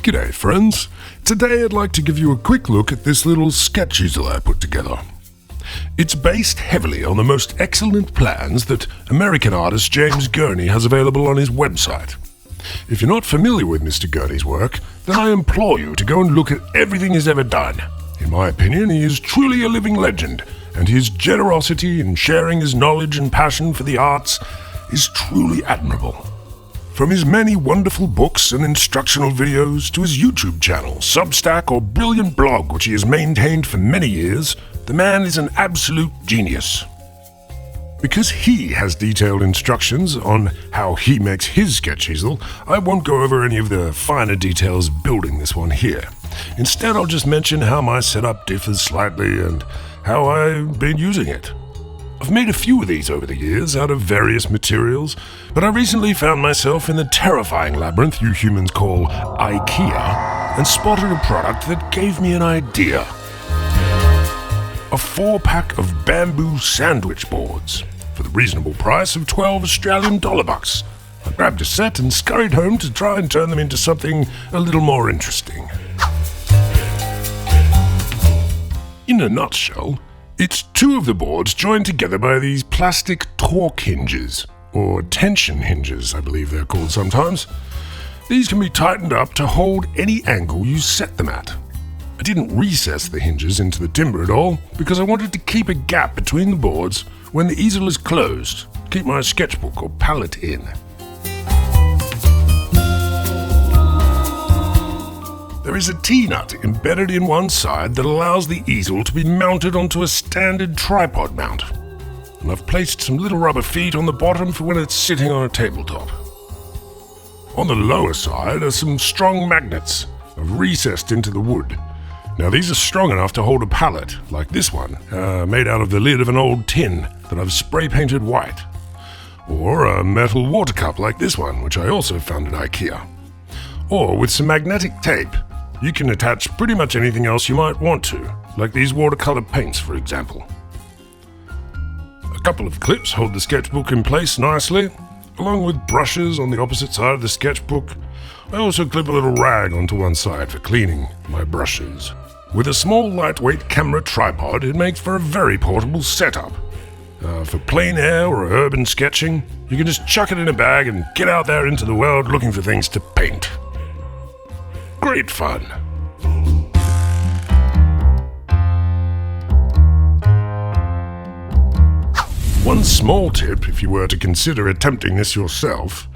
G'day friends, today I'd like to give you a quick look at this little sketch easel I put together. It's based heavily on the most excellent plans that American artist James Gurney has available on his website. If you're not familiar with Mr. Gurney's work, then I implore you to go and look at everything he's ever done. In my opinion, he is truly a living legend, and his generosity in sharing his knowledge and passion for the arts is truly admirable. From his many wonderful books and instructional videos to his YouTube channel, Substack, or brilliant blog which he has maintained for many years, the man is an absolute genius. Because he has detailed instructions on how he makes his sketch easel, I won't go over any of the finer details building this one here. Instead, I'll just mention how my setup differs slightly and how I've been using it. I've made a few of these over the years out of various materials, but I recently found myself in the terrifying labyrinth you humans call Ikea and spotted a product that gave me an idea. A 4-pack of bamboo sandwich boards for the reasonable price of 12 Australian dollar bucks. I grabbed a set and scurried home to try and turn them into something a little more interesting. In a nutshell, it's 2 of the boards joined together by these plastic torque hinges, or tension hinges, I believe they're called sometimes. These can be tightened up to hold any angle you set them at. I didn't recess the hinges into the timber at all, because I wanted to keep a gap between the boards when the easel is closed, keep my sketchbook or palette in. There is a T-nut embedded in one side that allows the easel to be mounted onto a standard tripod mount. And I've placed some little rubber feet on the bottom for when it's sitting on a tabletop. On the lower side are some strong magnets I've recessed into the wood. Now these are strong enough to hold a palette, like this one, made out of the lid of an old tin that I've spray painted white. Or a metal water cup like this one, which I also found at Ikea. Or with some magnetic tape, you can attach pretty much anything else you might want to, like these watercolor paints, for example. A couple of clips hold the sketchbook in place nicely, along with brushes on the opposite side of the sketchbook. I also clip a little rag onto one side for cleaning my brushes. With a small lightweight camera tripod, it makes for a very portable setup. For plein air or urban sketching, you can just chuck it in a bag and get out there into the world looking for things to paint. Great fun. One small tip if you were to consider attempting this yourself: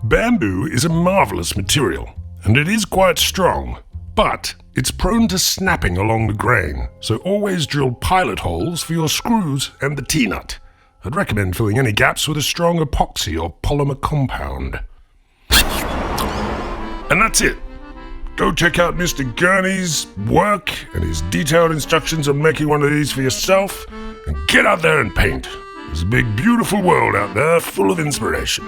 bamboo is a marvelous material, and it is quite strong, but it's prone to snapping along the grain, so always drill pilot holes for your screws and the T-nut. I'd recommend filling any gaps with a strong epoxy or polymer compound. And that's it. Go check out Mr. Gurney's work and his detailed instructions on making one of these for yourself, and get out there and paint. There's a big, beautiful world out there full of inspiration.